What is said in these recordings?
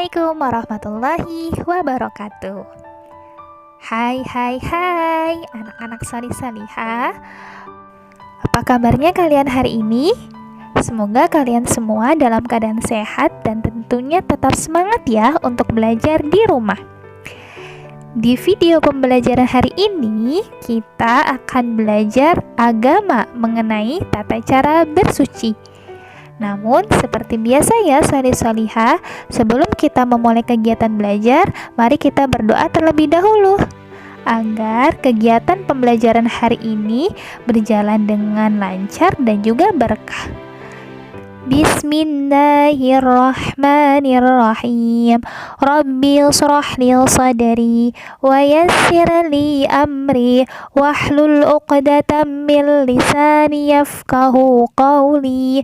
Assalamualaikum warahmatullahi wabarakatuh. Hai anak-anak salih-salihah. Apa kabarnya kalian hari ini? Semoga kalian semua dalam keadaan sehat dan tentunya tetap semangat ya untuk belajar di rumah. Di video pembelajaran hari ini, kita akan belajar agama mengenai tata cara bersuci. Namun, seperti biasa ya salih-salihah, sebelum kita memulai kegiatan belajar, mari kita berdoa terlebih dahulu agar kegiatan pembelajaran hari ini berjalan dengan lancar dan juga berkah. Bismillahirrahmanirrahim. Rabbi shrah li sadri wa yassir li amri wahlul 'uqdatam min lisani yafqahu qawli.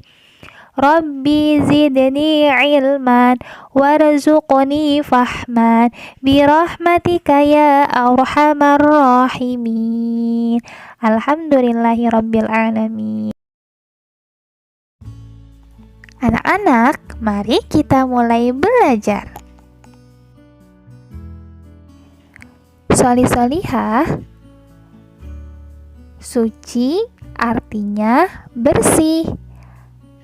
Rabbi zidni ilman warzuqni fahman birahmatika ya arhamar rahimin. Alhamdulillahi rabbil alamin. Anak-anak, mari kita mulai belajar. Salih-salihah, suci artinya bersih.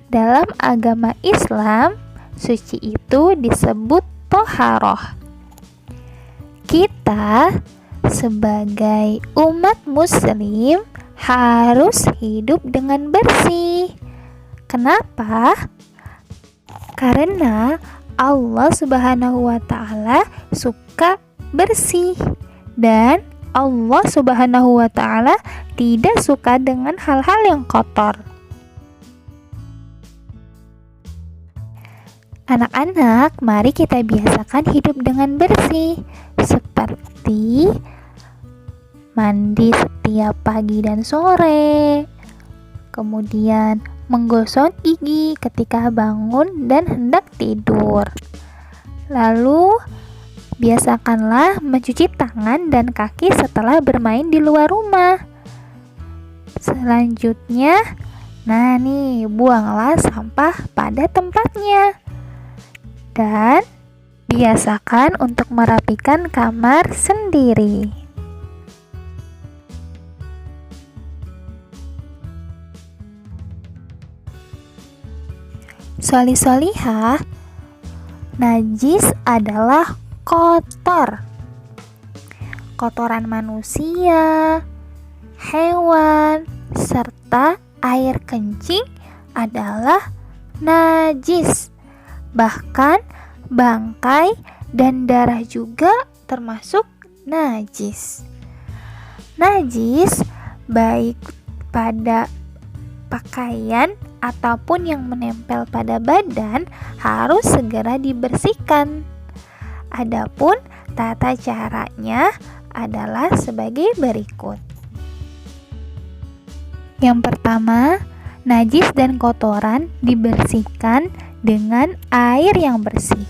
Dalam agama Islam, suci itu disebut toharoh. Kita sebagai umat muslim harus hidup dengan bersih. Kenapa? Karena Allah Subhanahu wa Ta'ala suka bersih, dan Allah Subhanahu wa Ta'ala tidak suka dengan hal-hal yang kotor. Anak-anak, mari kita biasakan hidup dengan bersih, seperti mandi setiap pagi dan sore, kemudian menggosok gigi ketika bangun dan hendak tidur. Lalu, biasakanlah mencuci tangan dan kaki setelah bermain di luar rumah. Selanjutnya, buanglah sampah pada tempatnya. Dan biasakan untuk merapikan kamar sendiri. Salih-salihah, najis adalah kotor. Kotoran manusia, hewan, serta air kencing adalah najis. Bahkan bangkai dan darah juga termasuk najis. Najis baik pada pakaian ataupun yang menempel pada badan harus segera dibersihkan. Adapun tata caranya adalah sebagai berikut. Yang pertama, najis dan kotoran dibersihkan dengan air yang bersih.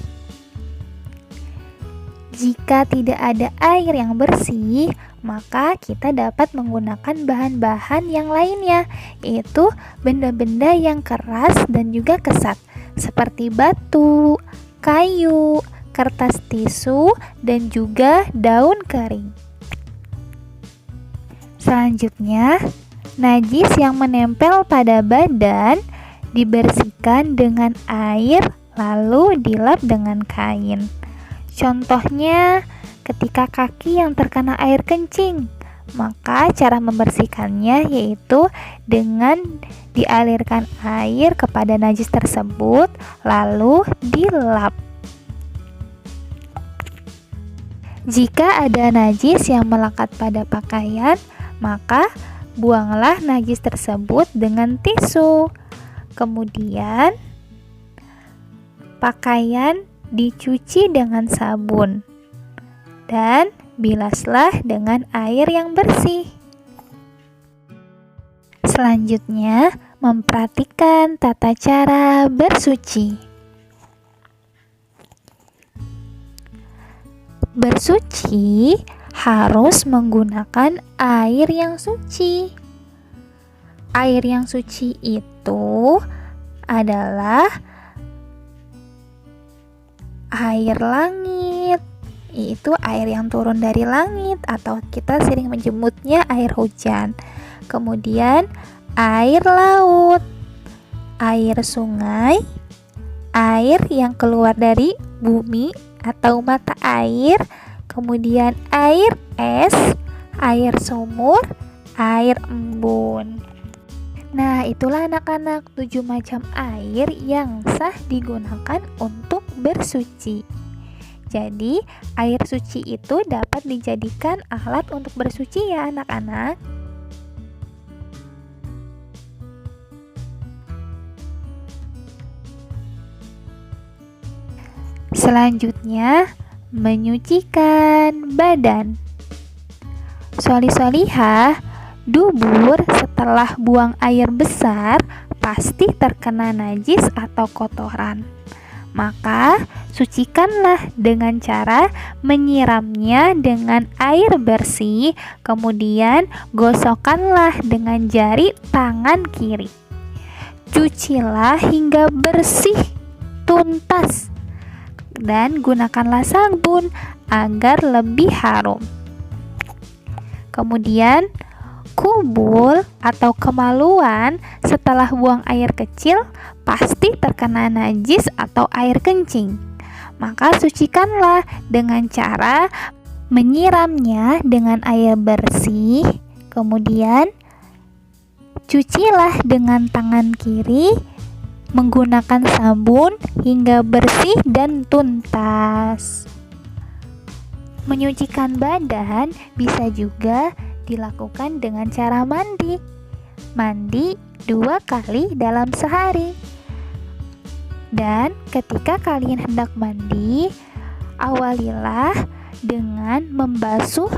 Jika tidak ada air yang bersih, maka kita dapat menggunakan bahan-bahan yang lainnya, yaitu benda-benda yang keras dan juga kesat, seperti batu, kayu, kertas tisu, dan juga daun kering. Selanjutnya, najis yang menempel pada badan dibersihkan dengan air lalu dilap dengan kain. Contohnya, ketika kaki yang terkena air kencing, maka cara membersihkannya yaitu dengan dialirkan air kepada najis tersebut lalu dilap. Jika ada najis yang melekat pada pakaian, maka buanglah najis tersebut dengan tisu. Kemudian, pakaian dicuci dengan sabun dan bilaslah dengan air yang bersih. Selanjutnya, memperhatikan tata cara bersuci. Bersuci harus menggunakan air yang suci. Air yang suci itu adalah air langit, yaitu air yang turun dari langit atau kita sering menyebutnya air hujan. Kemudian air laut, air sungai, air yang keluar dari bumi atau mata air, kemudian air es, air sumur, air embun. Nah, itulah anak-anak 7 macam air yang sah digunakan untuk bersuci. Jadi, air suci itu dapat dijadikan alat untuk bersuci ya anak-anak. Selanjutnya, menyucikan badan. Sholih-sholihah, dubur setelah buang air besar pasti terkena najis atau kotoran. Maka sucikanlah dengan cara menyiramnya dengan air bersih, kemudian gosokkanlah dengan jari tangan kiri. Cucilah hingga bersih tuntas dan gunakanlah sabun agar lebih harum. Kemudian kubul atau kemaluan setelah buang air kecil pasti terkena najis atau air kencing. Maka sucikanlah dengan cara menyiramnya dengan air bersih, kemudian cucilah dengan tangan kiri menggunakan sabun hingga bersih dan tuntas. Menyucikan badan bisa juga dilakukan dengan cara mandi. Mandi 2 kali dalam sehari. Dan ketika kalian hendak mandi, awalilah dengan membasuh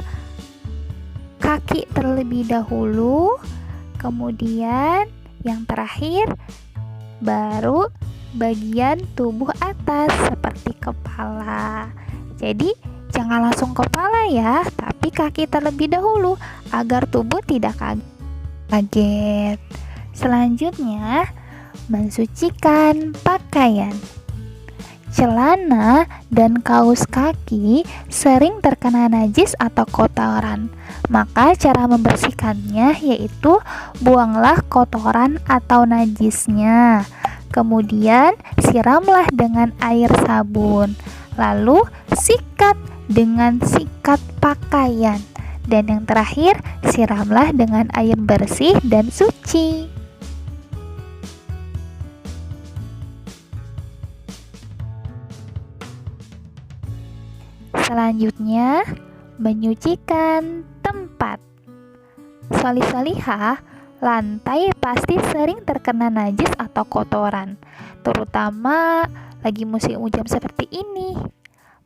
kaki terlebih dahulu, kemudian yang terakhir baru bagian tubuh atas seperti kepala. Jadi jangan langsung kepala ya, tapi kaki terlebih dahulu agar tubuh tidak kaget. Selanjutnya, mensucikan pakaian. Celana dan kaos kaki sering terkena najis atau kotoran. Maka cara membersihkannya yaitu buanglah kotoran atau najisnya. Kemudian siramlah dengan air sabun. Lalu sikat dengan sikat pakaian. Dan yang terakhir, siramlah dengan air bersih dan suci. Selanjutnya, menyucikan tempat. Sholih-sholihah, lantai pasti sering terkena najis atau kotoran, terutama lagi musim hujan seperti ini.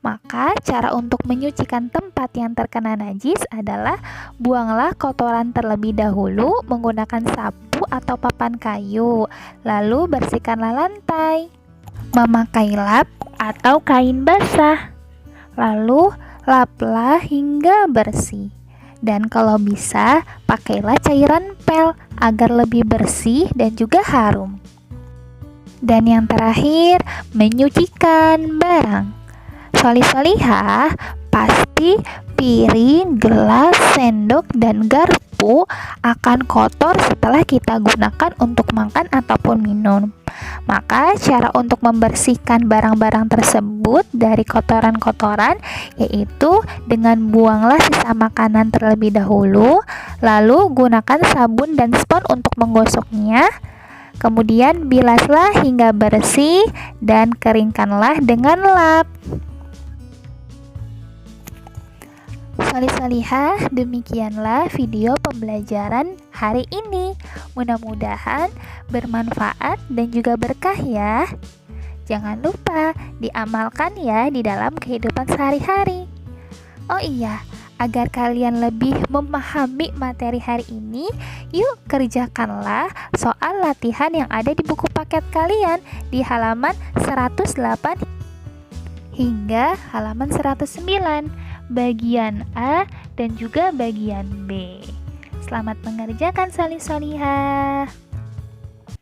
Maka cara untuk menyucikan tempat yang terkena najis adalah buanglah kotoran terlebih dahulu menggunakan sapu atau papan kayu, lalu bersihkanlah lantai. Memakai lap atau kain basah, lalu laplah hingga bersih. Dan kalau bisa, pakailah cairan pel agar lebih bersih dan juga harum. Dan yang terakhir, menyucikan barang. Sholih-sholihah, pasti piring, gelas, sendok, dan garpu akan kotor setelah kita gunakan untuk makan ataupun minum. Maka cara untuk membersihkan barang-barang tersebut dari kotoran-kotoran yaitu dengan buanglah sisa makanan terlebih dahulu, lalu gunakan sabun dan spons untuk menggosoknya. Kemudian bilaslah hingga bersih dan keringkanlah dengan lap. Sholih-sholihah, demikianlah video pembelajaran hari ini. Mudah-mudahan bermanfaat dan juga berkah ya. Jangan lupa diamalkan ya di dalam kehidupan sehari-hari. Oh iya, agar kalian lebih memahami materi hari ini, yuk kerjakanlah soal latihan yang ada di buku paket kalian di halaman 108 hingga halaman 109. Bagian A dan juga bagian B. Selamat mengerjakan sholih-sholihah.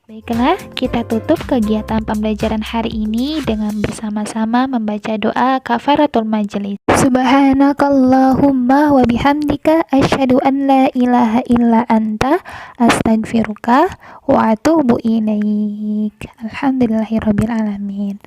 Baiklah, kita tutup kegiatan pembelajaran hari ini dengan bersama-sama membaca doa kafaratul majelis. Subhanakallahumma wa bihamdika asyhadu an la ilaha illa anta astaghfiruka wa atubu ilaik. Alhamdulillahirabbil alamin.